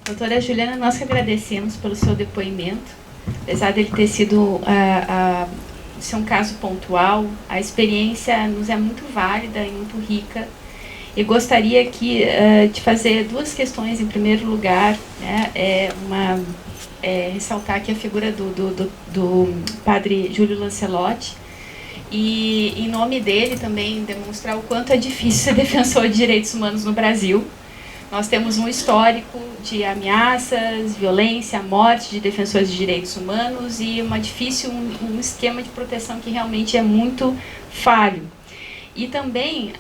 Doutora Juliana, nós que agradecemos pelo seu depoimento. Apesar dele ter sido ser um caso pontual, a experiência nos é muito válida e muito rica. Eu gostaria aqui de fazer duas questões. Em primeiro lugar, né, ressaltar aqui a figura do padre Júlio Lancelotti, e, em nome dele, também demonstrar o quanto é difícil ser defensor de direitos humanos no Brasil. Nós temos um histórico de ameaças, violência, morte de defensores de direitos humanos e um esquema de proteção que realmente é muito falho. E também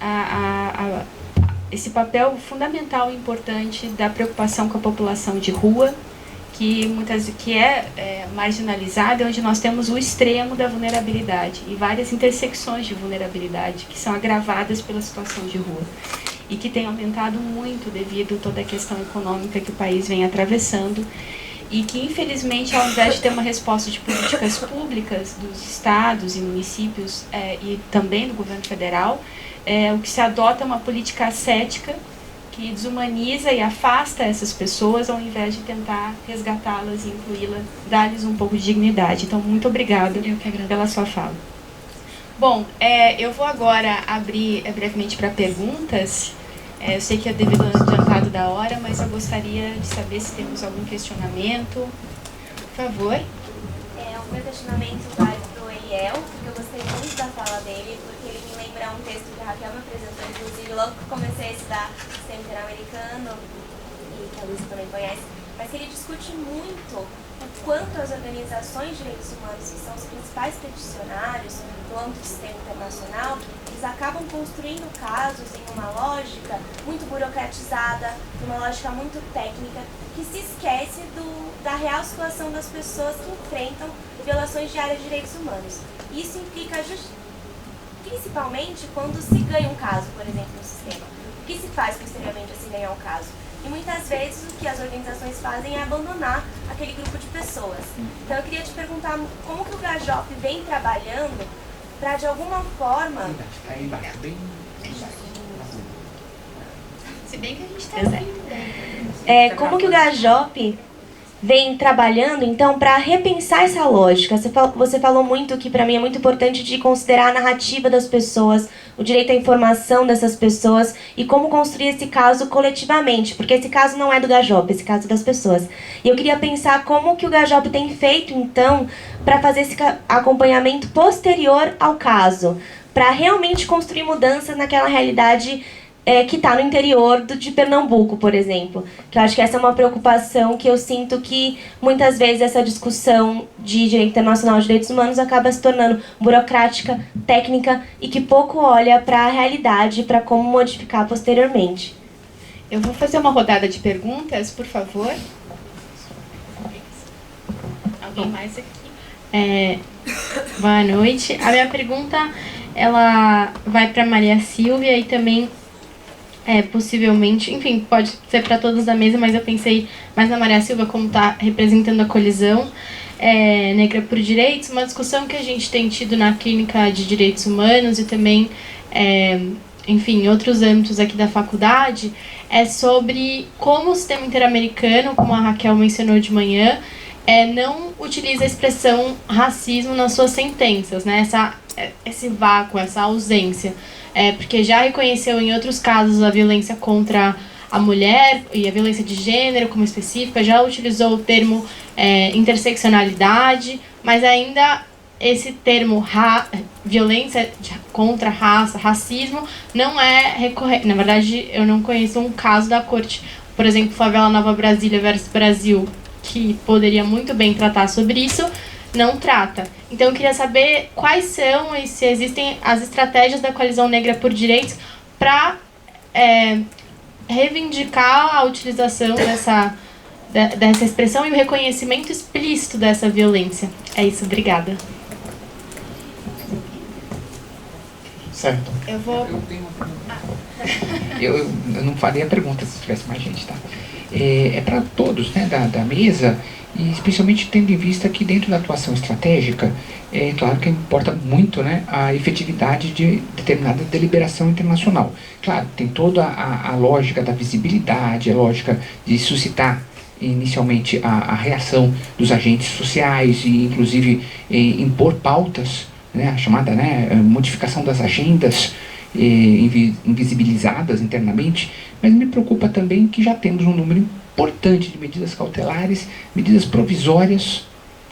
esse papel fundamental e importante da preocupação com a população de rua, que é marginalizada, onde nós temos o extremo da vulnerabilidade e várias intersecções de vulnerabilidade que são agravadas pela situação de rua e que tem aumentado muito devido a toda a questão econômica que o país vem atravessando, e que, infelizmente, ao invés de ter uma resposta de políticas públicas dos estados e municípios e também do governo federal, o que se adota é uma política ascética que desumaniza e afasta essas pessoas, ao invés de tentar resgatá-las e incluí-las, dar-lhes um pouco de dignidade. Então, muito obrigada pela sua fala. Bom, eu vou agora abrir brevemente para perguntas. Eu sei que é devido ao adiantado da hora, mas eu gostaria de saber se temos algum questionamento. Por favor. O meu questionamento vai para o Eliel, porque eu gostei muito da fala dele, porque ele me lembra um texto que a Raquel me apresentou, inclusive, logo que comecei a estudar sistema interamericano, e que a Luísa também conhece, mas que ele discute muito o quanto as organizações de direitos humanos, que são os principais peticionários no âmbito do sistema internacional, eles acabam construindo casos em uma lógica muito burocratizada, uma lógica muito técnica, que se esquece da real situação das pessoas que enfrentam violações diárias de direitos humanos. Isso implica principalmente quando se ganha um caso, por exemplo, no sistema. O que se faz posteriormente a se ganhar um caso? E muitas vezes o que as organizações fazem é abandonar aquele grupo de pessoas. Então eu queria te perguntar como que o Gajop vem trabalhando para, de alguma forma... Se bem que a gente está como que o Gajop vem trabalhando, então, para repensar essa lógica? Você falou muito, que para mim é muito importante, de considerar a narrativa das pessoas, o direito à informação dessas pessoas e como construir esse caso coletivamente, porque esse caso não é do Gajop, esse caso é das pessoas. E eu queria pensar como que o Gajop tem feito, então, para fazer esse acompanhamento posterior ao caso, para realmente construir mudanças naquela realidade que está no interior de Pernambuco, por exemplo. Que eu acho que essa é uma preocupação que eu sinto que, muitas vezes, essa discussão de direito internacional de direitos humanos acaba se tornando burocrática, técnica, e que pouco olha para a realidade, para como modificar posteriormente. Eu vou fazer uma rodada de perguntas, por favor. Alguém mais aqui? Boa noite. A minha pergunta, ela vai para Maria Silvia e também possivelmente, enfim, pode ser para todos da mesa, mas eu pensei mais na Maria Silvia, como está representando a colisão Negra por Direitos, uma discussão que a gente tem tido na clínica de direitos humanos e também, enfim, em outros âmbitos aqui da faculdade, é sobre como o sistema interamericano, como a Raquel mencionou de manhã, não utiliza a expressão racismo nas suas sentenças, né? Esse vácuo, essa ausência. Porque já reconheceu em outros casos a violência contra a mulher e a violência de gênero como específica, já utilizou o termo interseccionalidade, mas ainda esse termo violência contra a raça, racismo, não é recorrente. Na verdade, eu não conheço um caso da corte, por exemplo, Favela Nova Brasília versus Brasil, que poderia muito bem tratar sobre isso, não trata. Então eu queria saber quais são e se existem as estratégias da Coalizão Negra por Direitos para reivindicar a utilização dessa expressão e o reconhecimento explícito dessa violência. É isso, obrigada. Certo. Eu vou... Eu tenho uma pergunta. Eu não faria a pergunta se tivesse mais gente, tá? é para todos, né, da mesa, e especialmente tendo em vista que dentro da atuação estratégica, é claro que importa muito, né, a efetividade de determinada deliberação internacional. Claro, tem toda a lógica da visibilidade, a lógica de suscitar inicialmente a reação dos agentes sociais e inclusive impor pautas, né, a chamada, né, modificação das agendas invisibilizadas internamente, mas me preocupa também que já temos um número importante de medidas cautelares, medidas provisórias,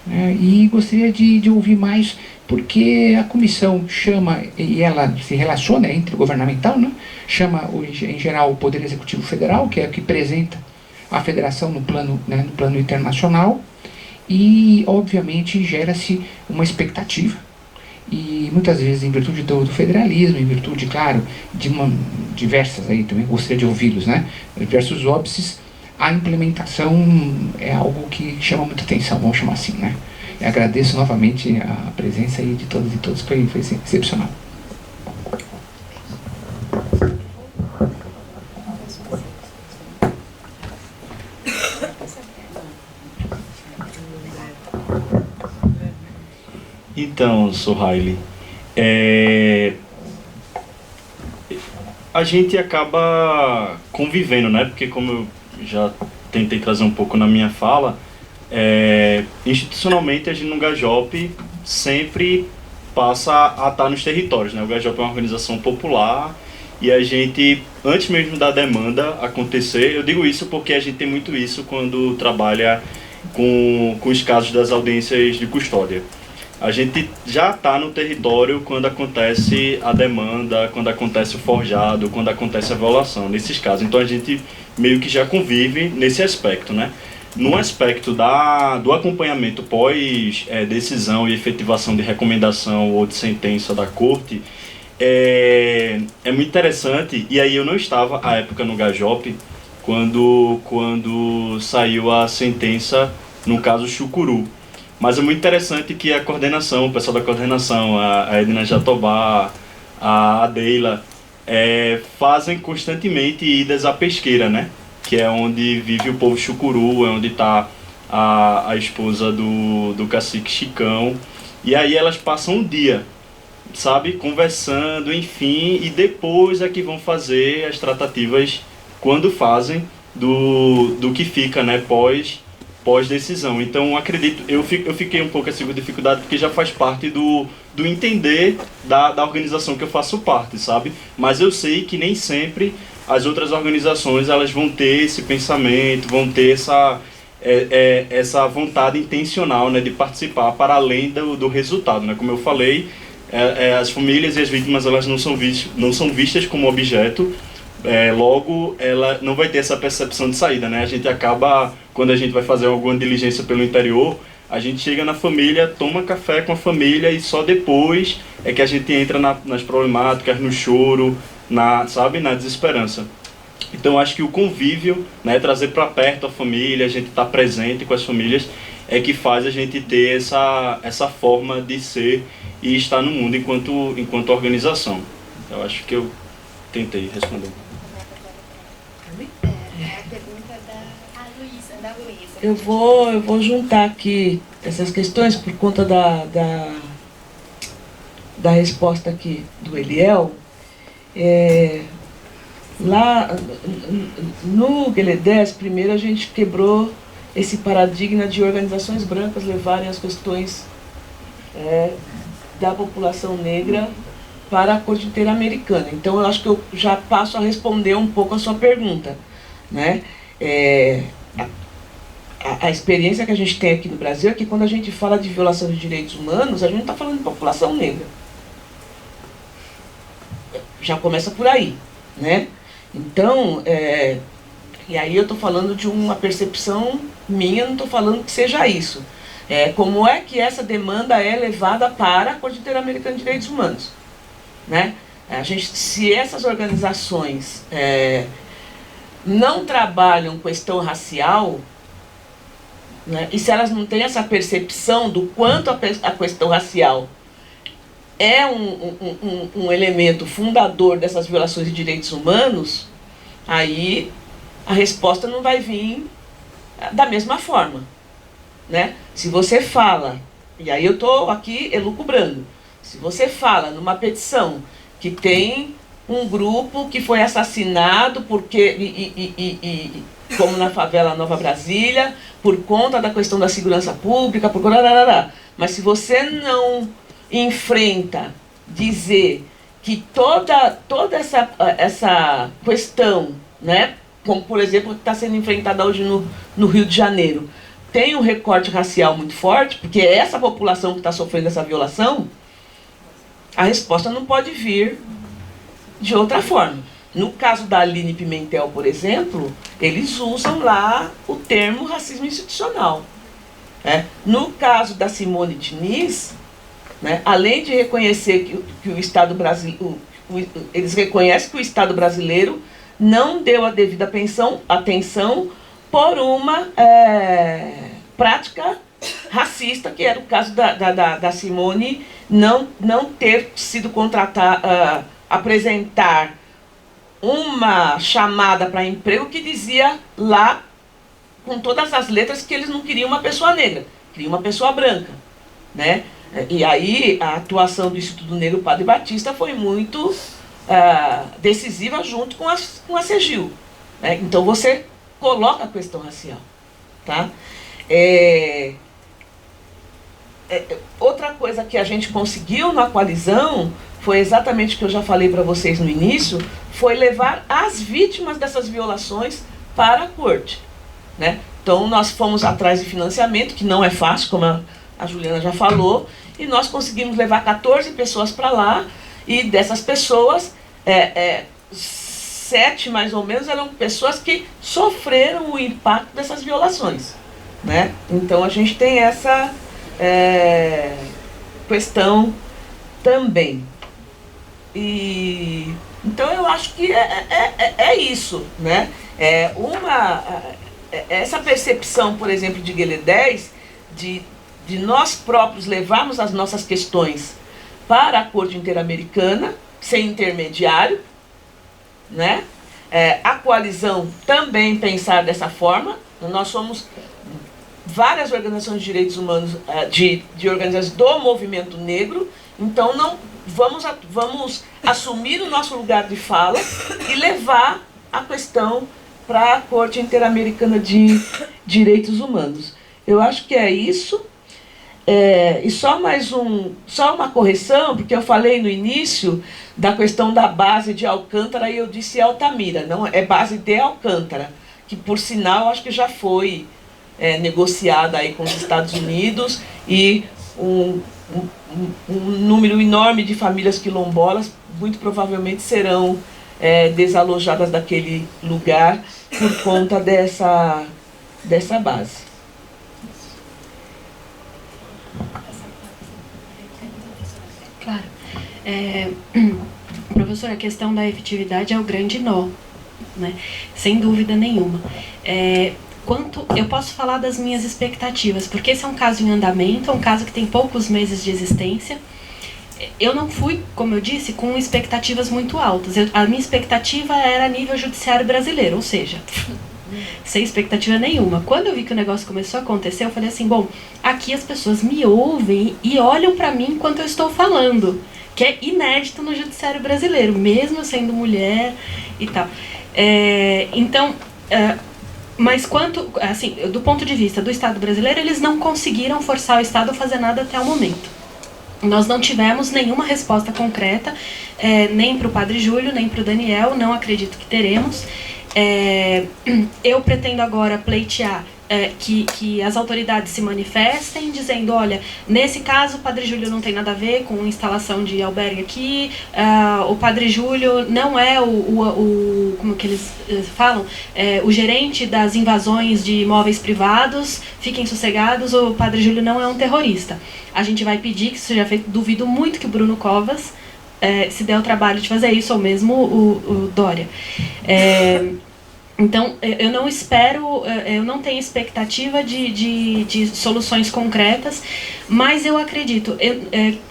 né, e gostaria de ouvir mais, porque a comissão chama, e ela se relaciona intergovernamental, né, chama em geral o Poder Executivo Federal, que é o que apresenta a federação no plano, né, no plano internacional, e obviamente gera-se uma expectativa, e muitas vezes em virtude do federalismo, em virtude, claro, de diversas, aí também gostaria de ouvi-los, né, diversos óbices, a implementação é algo que chama muita atenção, vamos chamar assim, né. Eu agradeço novamente a presença aí de todos e todas, foi excepcional. Então, Sohaili, a gente acaba convivendo, né? Porque como eu já tentei trazer um pouco na minha fala, institucionalmente a gente no Gajop sempre passa a estar nos territórios, né? O Gajop é uma organização popular e a gente, antes mesmo da demanda acontecer, eu digo isso porque a gente tem muito isso quando trabalha com os casos das audiências de custódia. A gente já está no território quando acontece a demanda, quando acontece o forjado, quando acontece a violação, nesses casos. Então a gente meio que já convive nesse aspecto, né? No aspecto do acompanhamento pós-decisão e efetivação de recomendação ou de sentença da corte, é muito interessante, e aí eu não estava à época no Gajop, quando saiu a sentença no caso Chucuru. Mas é muito interessante que a coordenação, o pessoal da coordenação, a Edna Jatobá, a Adeila, fazem constantemente idas à pesqueira, né? Que é onde vive o povo chucuru, é onde está a esposa do cacique Chicão. E aí elas passam um dia, sabe? Conversando, enfim, e depois é que vão fazer as tratativas, quando fazem, do que fica, né? Pós-decisão. Então, acredito, eu fiquei um pouco assim com dificuldade porque já faz parte do entender da organização que eu faço parte, sabe? Mas eu sei que nem sempre as outras organizações elas vão ter esse pensamento, vão ter essa vontade intencional, né, de participar para além do resultado, né? Como eu falei, as famílias e as vítimas elas não são vistas como objeto. Logo, ela não vai ter essa percepção de saída, né? A gente acaba, quando a gente vai fazer alguma diligência pelo interior, a gente chega na família, toma café com a família e só depois é que a gente entra nas problemáticas, no choro, na desesperança. Então, acho que o convívio, né, trazer para perto a família, a gente estar presente com as famílias, é que faz a gente ter essa forma de ser e estar no mundo enquanto organização. Eu acho que eu tentei responder. A pergunta da Luísa. Eu vou juntar aqui essas questões por conta da resposta aqui do Eliel. Lá no Gueledés, primeiro a gente quebrou esse paradigma de organizações brancas levarem as questões da população negra para a Corte Interamericana. Então, eu acho que eu já passo a responder um pouco a sua pergunta, né? A experiência que a gente tem aqui no Brasil é que quando a gente fala de violação de direitos humanos, a gente não está falando de população negra. Já começa por aí, né? Então, e aí eu estou falando de uma percepção minha, não estou falando que seja isso. Como é que essa demanda é levada para a Corte Interamericana de Direitos Humanos? Né? Se essas organizações não trabalham questão racial, né, e se elas não têm essa percepção do quanto a questão racial é um elemento fundador dessas violações de direitos humanos, aí a resposta não vai vir da mesma forma, né? Se você fala, e aí eu estou aqui elucubrando, se você fala numa petição que tem um grupo que foi assassinado porque como na favela Nova Brasília, por conta da questão da segurança pública, por conta mas se você não enfrenta dizer que toda essa questão, né, como por exemplo que está sendo enfrentada hoje no Rio de Janeiro, tem um recorte racial muito forte, porque é essa população que está sofrendo essa violação, a resposta não pode vir de outra forma. No caso da Aline Pimentel, por exemplo, eles usam lá o termo racismo institucional. Né? No caso da Simone Diniz, né, além de reconhecer que o Estado brasileiro, eles reconhecem que o Estado brasileiro não deu a devida atenção por uma prática racista, que era o caso da Simone não ter sido contratada, apresentar uma chamada para emprego que dizia lá, com todas as letras, que eles não queriam uma pessoa negra, queriam uma pessoa branca, né? E aí a atuação do Instituto Negro Padre Batista foi muito decisiva junto com a CEGIL, né? Então você coloca a questão racial, tá? Outra coisa que a gente conseguiu na coalizão foi exatamente o que eu já falei para vocês no início, foi levar as vítimas dessas violações para a corte, né? Então nós fomos atrás de financiamento, que não é fácil, como a Juliana já falou, e nós conseguimos levar 14 pessoas para lá, e dessas pessoas, 7 mais ou menos eram pessoas que sofreram o impacto dessas violações, né? Então a gente tem essa questão também. Então eu acho que é isso, né? Essa percepção, por exemplo, de Guelé 10, de nós próprios levarmos as nossas questões para a Corte Interamericana, sem intermediário, né? A coalizão também pensar dessa forma. Nós somos várias organizações de direitos humanos, de organizações do movimento negro, então não vamos assumir o nosso lugar de fala e levar a questão para a Corte Interamericana de Direitos Humanos. Eu acho que é isso. E só uma correção, porque eu falei no início da questão da base de Alcântara e eu disse Altamira, não é base de Alcântara, que por sinal acho que já foi negociada aí com os Estados Unidos, e um número enorme de famílias quilombolas muito provavelmente serão desalojadas daquele lugar por conta dessa base. Claro. Professora, a questão da efetividade é o grande nó, né? Sem dúvida nenhuma. Eu posso falar das minhas expectativas, porque esse é um caso em andamento, é um caso que tem poucos meses de existência. Eu não fui, como eu disse, com expectativas muito altas. A minha expectativa era a nível judiciário brasileiro, ou seja, sem expectativa nenhuma. Quando eu vi que o negócio começou a acontecer, eu falei assim, bom, aqui as pessoas me ouvem e olham para mim enquanto eu estou falando, que é inédito no judiciário brasileiro, mesmo eu sendo mulher e tal. Mas assim, do ponto de vista do Estado brasileiro, eles não conseguiram forçar o Estado a fazer nada até o momento. Nós não tivemos nenhuma resposta concreta, nem para o Padre Júlio, nem para o Daniel, não acredito que teremos. Eu pretendo agora pleitear que as autoridades se manifestem, dizendo, olha, nesse caso o Padre Júlio não tem nada a ver com instalação de albergue aqui, o Padre Júlio não é como que eles falam, o gerente das invasões de imóveis privados, fiquem sossegados, o Padre Júlio não é um terrorista. A gente vai pedir que isso seja feito, duvido muito que o Bruno Covas se der o trabalho de fazer isso, ou mesmo o Dória. Então, eu não espero, eu não tenho expectativa de soluções concretas, mas eu acredito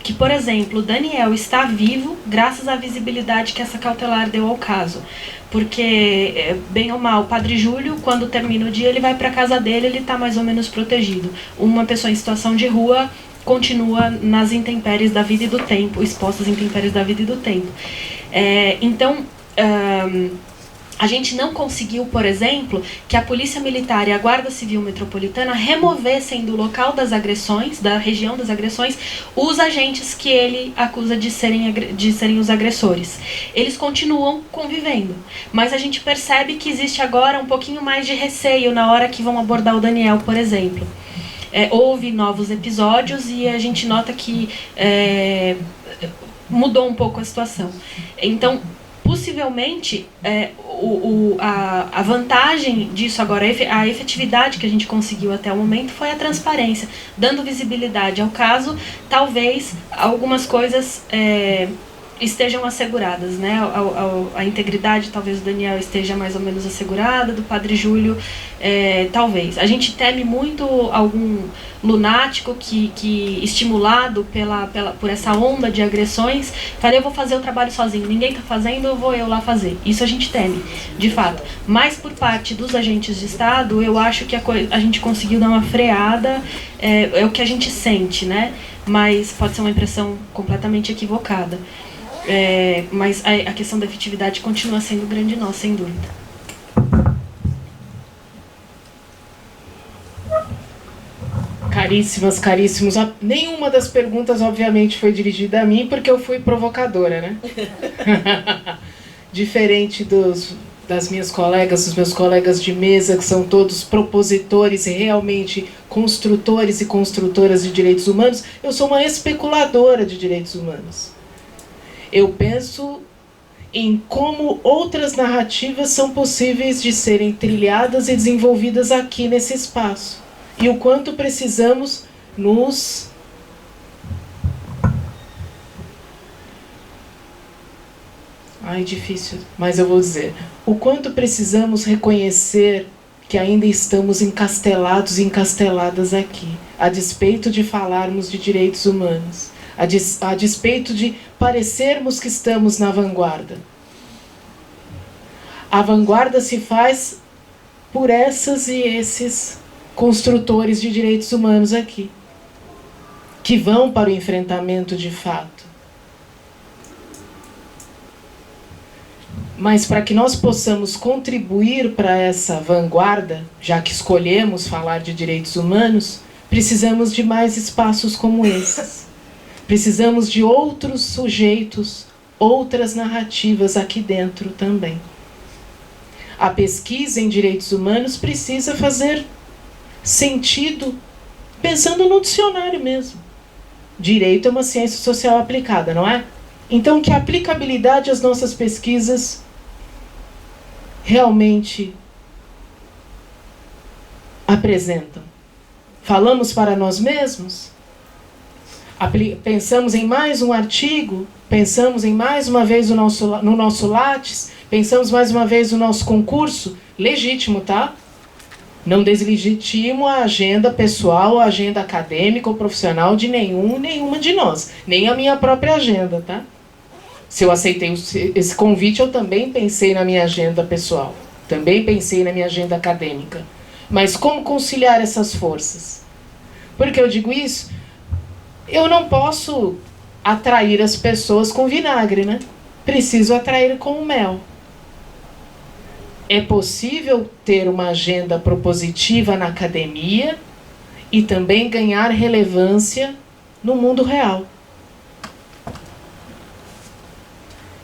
que, por exemplo, o Daniel está vivo graças à visibilidade que essa cautelar deu ao caso. Porque, bem ou mal, o Padre Júlio, quando termina o dia, ele vai para a casa dele, ele está mais ou menos protegido. Uma pessoa em situação de rua continua nas intempéries da vida e do tempo, expostas às intempéries da vida e do tempo. Então, a gente não conseguiu, por exemplo, que a Polícia Militar e a Guarda Civil Metropolitana removessem do local das agressões, da região das agressões, os agentes que ele acusa de serem os agressores. Eles continuam convivendo, mas a gente percebe que existe agora um pouquinho mais de receio na hora que vão abordar o Daniel, por exemplo. Houve novos episódios e a gente nota que mudou um pouco a situação. Então, possivelmente, a vantagem disso agora, a efetividade que a gente conseguiu até o momento foi a transparência, dando visibilidade ao caso. Talvez algumas coisas estejam asseguradas, né? A integridade, talvez o Daniel esteja mais ou menos assegurada, do Padre Júlio, talvez. A gente teme muito algum lunático que estimulado por essa onda de agressões, fala, eu vou fazer o trabalho sozinho, ninguém está fazendo, vou eu lá fazer. Isso a gente teme, de fato. Mas por parte dos agentes de Estado, eu acho que a gente conseguiu dar uma freada, é o que a gente sente, né? Mas pode ser uma impressão completamente equivocada. Mas a questão da efetividade continua sendo grande nossa, sem dúvida. Caríssimas, caríssimos, nenhuma das perguntas obviamente foi dirigida a mim, porque eu fui provocadora, né? Diferente das minhas colegas, dos meus colegas de mesa, que são todos propositores e realmente construtores e construtoras de direitos humanos, eu sou uma especuladora de direitos humanos. Eu penso em como outras narrativas são possíveis de serem trilhadas e desenvolvidas aqui nesse espaço. E o quanto precisamos nos difícil, mas eu vou dizer. O quanto precisamos reconhecer que ainda estamos encastelados e encasteladas aqui, a despeito de falarmos de direitos humanos, a despeito de parecermos que estamos na vanguarda. A vanguarda se faz por essas e esses construtores de direitos humanos aqui, que vão para o enfrentamento de fato. Mas para que nós possamos contribuir para essa vanguarda, já que escolhemos falar de direitos humanos, precisamos de mais espaços como esses. Precisamos de outros sujeitos, outras narrativas aqui dentro também. A pesquisa em direitos humanos precisa fazer sentido, pensando no dicionário mesmo. Direito é uma ciência social aplicada, não é? Então, que aplicabilidade as nossas pesquisas realmente apresentam? Falamos para nós mesmos? Pensamos em mais um artigo? Pensamos em mais uma vez no nosso Lattes? Pensamos mais uma vez no nosso concurso? Legítimo, tá? Não deslegitimo a agenda pessoal, a agenda acadêmica ou profissional de nenhuma de nós. Nem a minha própria agenda, tá? Se eu aceitei esse convite, eu também pensei na minha agenda pessoal. Também pensei na minha agenda acadêmica. Mas como conciliar essas forças? Por que eu digo isso? Eu não posso atrair as pessoas com vinagre, né? Preciso atrair com mel. É possível ter uma agenda propositiva na academia e também ganhar relevância no mundo real.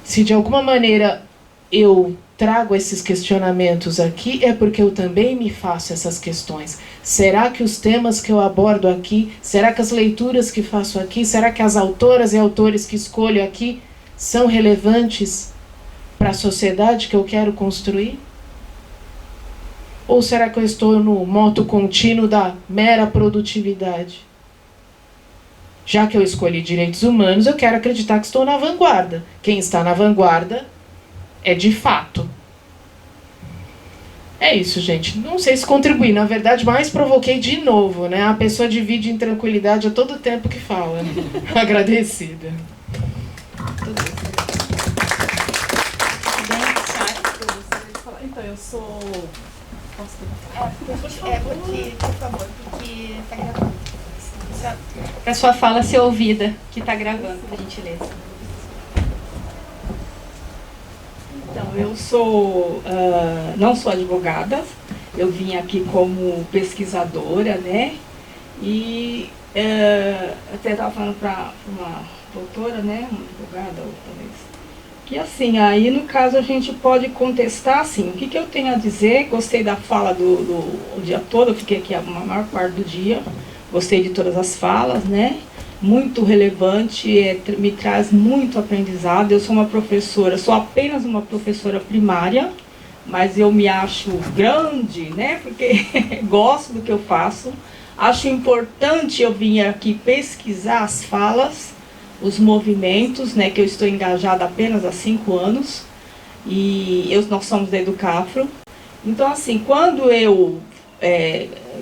Se de alguma maneira eu trago esses questionamentos aqui, é porque eu também me faço essas questões. Será que os temas que eu abordo aqui, será que as leituras que faço aqui, será que as autoras e autores que escolho aqui são relevantes para a sociedade que eu quero construir? Ou será que eu estou no moto contínuo da mera produtividade? Já que eu escolhi direitos humanos, eu quero acreditar que estou na vanguarda. Quem está na vanguarda é de fato. É isso, gente. Não sei se contribuí. Na verdade, mais provoquei de novo, né? A pessoa divide em tranquilidade a todo tempo que fala. Agradecida. Então, eu sou... porque, por favor, porque tá gravando. Para sua fala ser ouvida, que tá gravando, por gentileza. Então, eu sou, não sou advogada, eu vim aqui como pesquisadora, né? E até estava falando para uma doutora, né? Uma advogada, ou talvez. Que assim, aí no caso a gente pode contestar, assim, o que eu tenho a dizer. Gostei da fala do dia todo, eu fiquei aqui a maior parte do dia, gostei de todas as falas, né? Muito relevante, me traz muito aprendizado. Eu sou uma professora, sou apenas uma professora primária, mas eu me acho grande, né? Porque gosto do que eu faço. Acho importante eu vir aqui pesquisar as falas, os movimentos, né? Que eu estou engajada apenas há 5 anos e nós somos da Educafro. Então, assim, quando eu,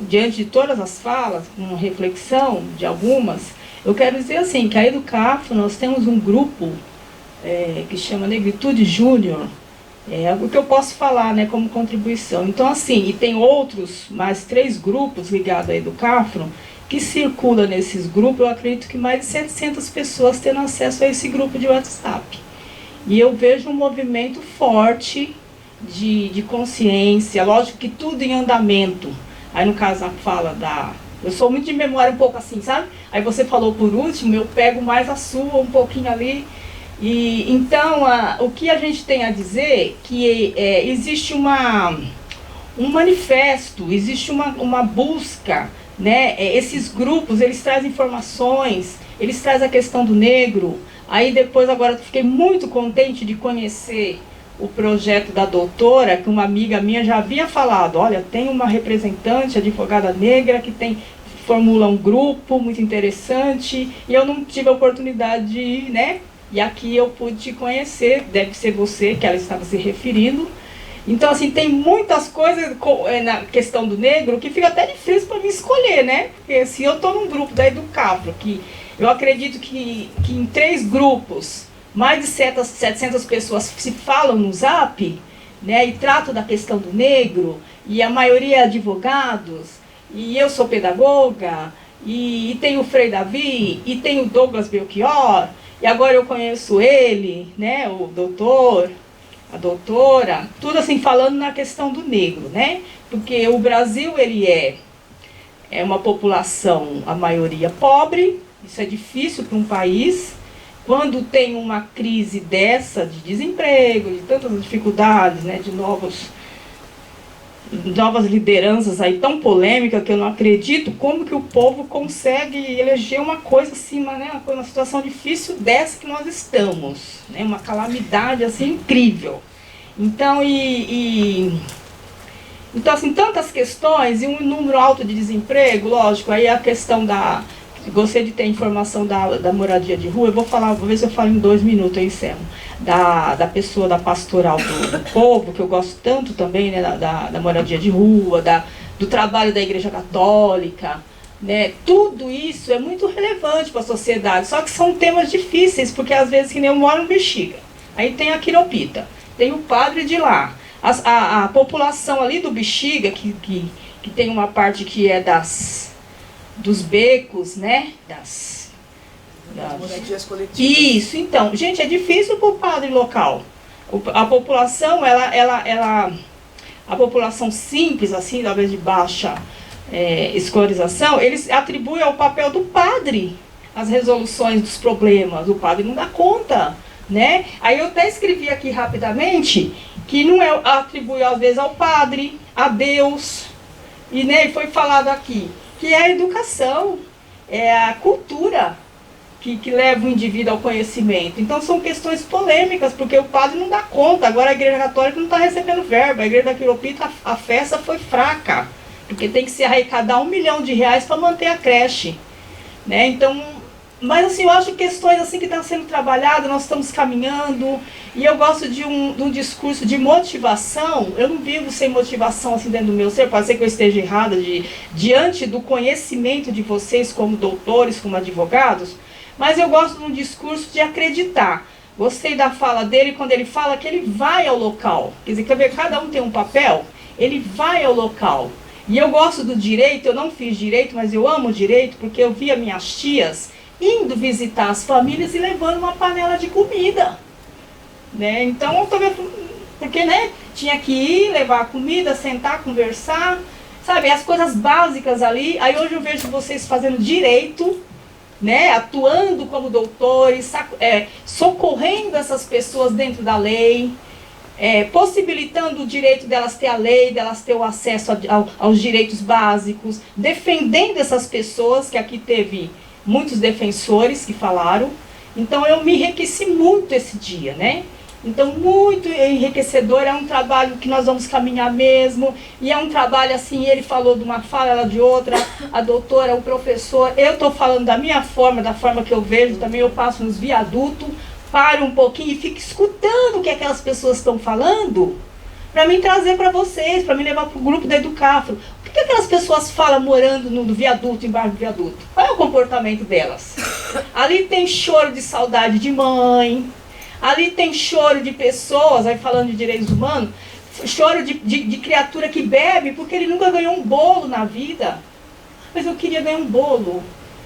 diante de todas as falas, uma reflexão de algumas, eu quero dizer assim, que a Educafro, nós temos um grupo que chama Negritude Júnior, o que eu posso falar, né, como contribuição. Então, assim, e tem outros, mais 3 grupos ligados à Educafro, que circula nesses grupos. Eu acredito que mais de 700 pessoas tendo acesso a esse grupo de WhatsApp. E eu vejo um movimento forte de consciência, lógico que tudo em andamento. Aí, no caso, a fala da... Eu sou muito de memória um pouco assim, sabe? Aí você falou por último, eu pego mais a sua, um pouquinho ali. E então, o que a gente tem a dizer que existe um manifesto, existe uma busca, né? Esses grupos, eles trazem informações, eles trazem a questão do negro. Aí depois, agora, eu fiquei muito contente de conhecer o projeto da doutora, que uma amiga minha já havia falado. Olha, tem uma representante, advogada negra, que formula um grupo muito interessante, e eu não tive a oportunidade de ir, né? E aqui eu pude te conhecer, deve ser você que ela estava se referindo. Então, assim, tem muitas coisas na questão do negro que fica até difícil para mim escolher, né? Porque se eu estou num grupo da Educafro, que eu acredito que em 3 grupos, mais de 700 pessoas se falam no Zap, né, e tratam da questão do negro, e a maioria é advogados, e eu sou pedagoga, e tem o Frei Davi, e tem o Douglas Belchior, e agora eu conheço ele, né, o doutor, a doutora, tudo assim falando na questão do negro, né, porque o Brasil, ele é uma população, a maioria pobre, isso é difícil para um país. Quando tem uma crise dessa, de desemprego, de tantas dificuldades, né, de novas lideranças aí tão polêmicas, que eu não acredito como que o povo consegue eleger uma coisa acima, né, uma situação difícil dessa que nós estamos, né, uma calamidade assim incrível. Então, então assim, tantas questões e um número alto de desemprego, lógico, aí a questão da... Gostei de ter informação da moradia de rua. Eu vou ver se eu falo em 2 minutos, eu encerro. Da pessoa, da pastoral do povo, que eu gosto tanto também, né, da moradia de rua, do trabalho da Igreja Católica, né? Tudo isso é muito relevante para a sociedade, só que são temas difíceis, porque às vezes, que nem eu moro no Bexiga, aí tem a Quiropita, tem o padre de lá, a população ali do Bexiga, que tem uma parte que é dos becos, né? Das moradias coletivas. Isso, então, gente, é difícil para o padre local. A população, a população simples, assim, talvez de baixa escolarização, eles atribuem ao papel do padre as resoluções dos problemas. O padre não dá conta, né? Aí eu até escrevi aqui rapidamente que não atribui às vezes ao padre, a Deus, e né, foi falado aqui que é a educação, é a cultura que leva o indivíduo ao conhecimento. Então são questões polêmicas, porque o padre não dá conta. Agora a Igreja Católica não está recebendo verba. A Igreja da Quiropita, a festa foi fraca, porque tem que se arrecadar R$1 milhão para manter a creche, né? Então Mas assim, eu acho questões assim que estão sendo trabalhadas, nós estamos caminhando, e eu gosto de um discurso de motivação. Eu não vivo sem motivação assim dentro do meu ser, pode ser que eu esteja errada, diante do conhecimento de vocês como doutores, como advogados, mas eu gosto de um discurso de acreditar. Gostei da fala dele quando ele fala que ele vai ao local. Quer dizer, cada um tem um papel, ele vai ao local. E eu gosto do direito, eu não fiz direito, mas eu amo direito, porque eu via minhas tias indo visitar as famílias e levando uma panela de comida. Né? Então, porque né, tinha que ir, levar a comida, sentar, conversar, sabe, as coisas básicas ali. Aí hoje eu vejo vocês fazendo direito, né, atuando como doutores, socorrendo essas pessoas dentro da lei, possibilitando o direito delas ter a lei, delas ter o acesso aos direitos básicos, defendendo essas pessoas, que aqui teve muitos defensores que falaram. Então eu me enriqueci muito esse dia, né? Então muito enriquecedor, é um trabalho que nós vamos caminhar mesmo, e é um trabalho assim, ele falou de uma fala, ela de outra, a doutora, o professor, eu estou falando da minha forma, da forma que eu vejo, também eu passo nos viadutos, paro um pouquinho e fico escutando o que aquelas pessoas estão falando, para mim trazer para vocês, para me levar para o grupo da Educafro. Por que aquelas pessoas falam morando no viaduto, embaixo do viaduto? Qual é o comportamento delas? Ali tem choro de saudade de mãe, ali tem choro de pessoas, aí falando de direitos humanos, choro de criatura que bebe porque ele nunca ganhou um bolo na vida. Mas eu queria ganhar um bolo.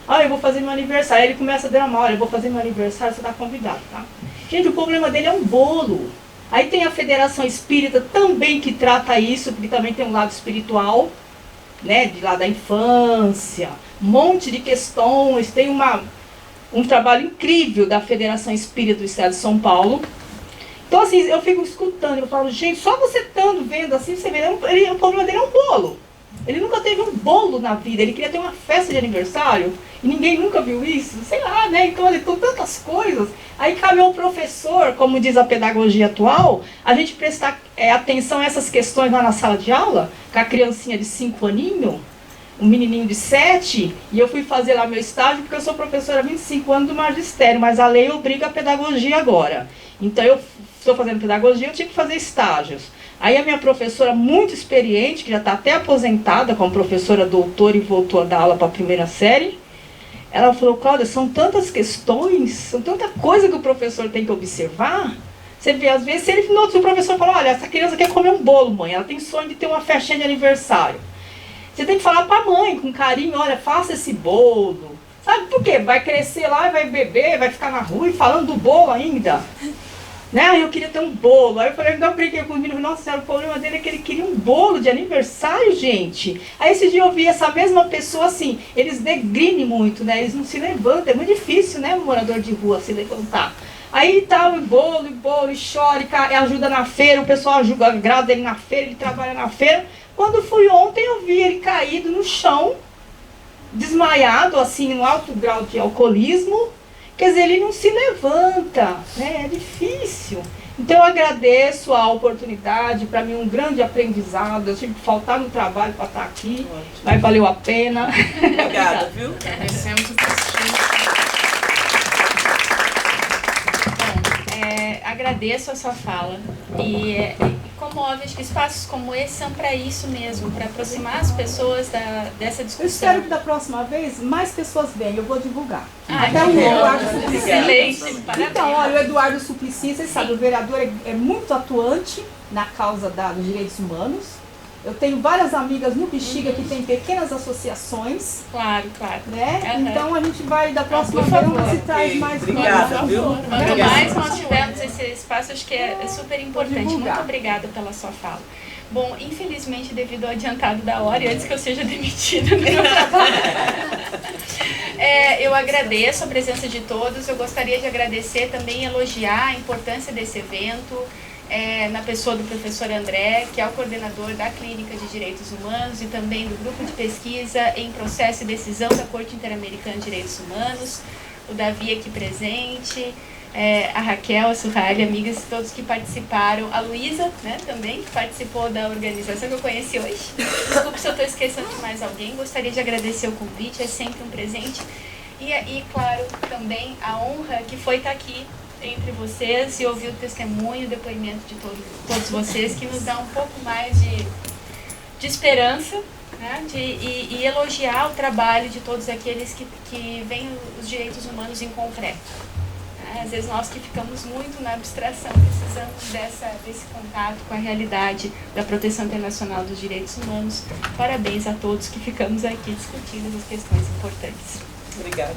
Eu vou fazer meu aniversário. Aí ele começa a dramar, olha, eu vou fazer meu aniversário, você está convidado, tá? Gente, o problema dele é um bolo. Aí tem a Federação Espírita também que trata isso, porque também tem um lado espiritual, né, de lá da infância, um monte de questões, tem um trabalho incrível da Federação Espírita do Estado de São Paulo. Então assim, eu fico escutando, eu falo, gente, só você estando vendo assim, você vê, o problema dele é um bolo. Ele nunca teve um bolo na vida, ele queria ter uma festa de aniversário, e ninguém nunca viu isso, sei lá, né? Então ele tem tantas coisas. Aí cabe ao professor, como diz a pedagogia atual, a gente prestar atenção a essas questões lá na sala de aula, com a criancinha de 5 aninhos, um menininho de 7, e eu fui fazer lá meu estágio, porque eu sou professora há 25 anos do magistério, mas a lei obriga a pedagogia agora. Então eu estou fazendo pedagogia, eu tive que fazer estágios. Aí a minha professora, muito experiente, que já está até aposentada como professora doutora e voltou a dar aula para a primeira série, ela falou, Cláudia, são tantas questões, são tanta coisa que o professor tem que observar. Você vê, às vezes, se o professor fala, olha, essa criança quer comer um bolo, mãe, ela tem sonho de ter uma festinha de aniversário. Você tem que falar para a mãe, com carinho, olha, faça esse bolo. Sabe por quê? Vai crescer lá, vai beber, vai ficar na rua e falando do bolo ainda. Né? Eu queria ter um bolo. Aí eu falei, não, brinquei com o menino, nossa senhora, o problema dele é que ele queria um bolo de aniversário, gente. Aí esse dia eu vi essa mesma pessoa assim, eles degrinem muito, né? Eles não se levantam, é muito difícil, né, um morador de rua se levantar. Aí tá o bolo, e chora, e ajuda na feira, o pessoal ajuda, agrada ele na feira, ele trabalha na feira. Quando fui ontem, eu vi ele caído no chão, desmaiado, assim, no alto grau de alcoolismo. Quer dizer, ele não se levanta, né? É difícil. Então eu agradeço a oportunidade, para mim um grande aprendizado. Eu tive que faltar no trabalho para estar aqui, mas valeu a pena. Obrigada, viu? Agradecemos o prestígio. Bom, agradeço a sua fala e comove, acho que espaços como esse são para isso mesmo, para aproximar as pessoas dessa discussão. Eu espero que da próxima vez mais pessoas venham, eu vou divulgar. Até o Eduardo Suplicy. Excelente, parabéns. Então, olha, o Eduardo Suplicy, vocês sabem, o vereador é muito atuante na causa dos direitos humanos. Eu tenho várias amigas no Bexiga que têm pequenas associações. Claro. Né? Uhum. Então a gente vai, da próxima vez, se traz mais. Obrigada, viu? Quanto mais nós tivermos esse espaço, acho que é super importante. Muito obrigada pela sua fala. Bom, infelizmente, devido ao adiantado da hora, e antes que eu seja demitida do meu trabalho, eu agradeço a presença de todos. Eu gostaria de agradecer também, elogiar a importância desse evento, na pessoa do professor André, que é o coordenador da Clínica de Direitos Humanos e também do Grupo de Pesquisa em Processo e Decisão da Corte Interamericana de Direitos Humanos, o Davi aqui presente, a Raquel, a Surralha, amigas, todos que participaram, a Luísa, né, também, que participou da organização que eu conheci hoje. Desculpe se eu estou esquecendo de mais alguém, gostaria de agradecer o convite, é sempre um presente. E claro, também a honra que foi estar aqui entre vocês e ouvir o testemunho, o depoimento de todos vocês, que nos dá um pouco mais de esperança, né? E elogiar o trabalho de todos aqueles que veem os direitos humanos em concreto. Né? Às vezes nós que ficamos muito na abstração, precisamos desse contato com a realidade da proteção internacional dos direitos humanos. Parabéns a todos que ficamos aqui discutindo as questões importantes. Obrigada.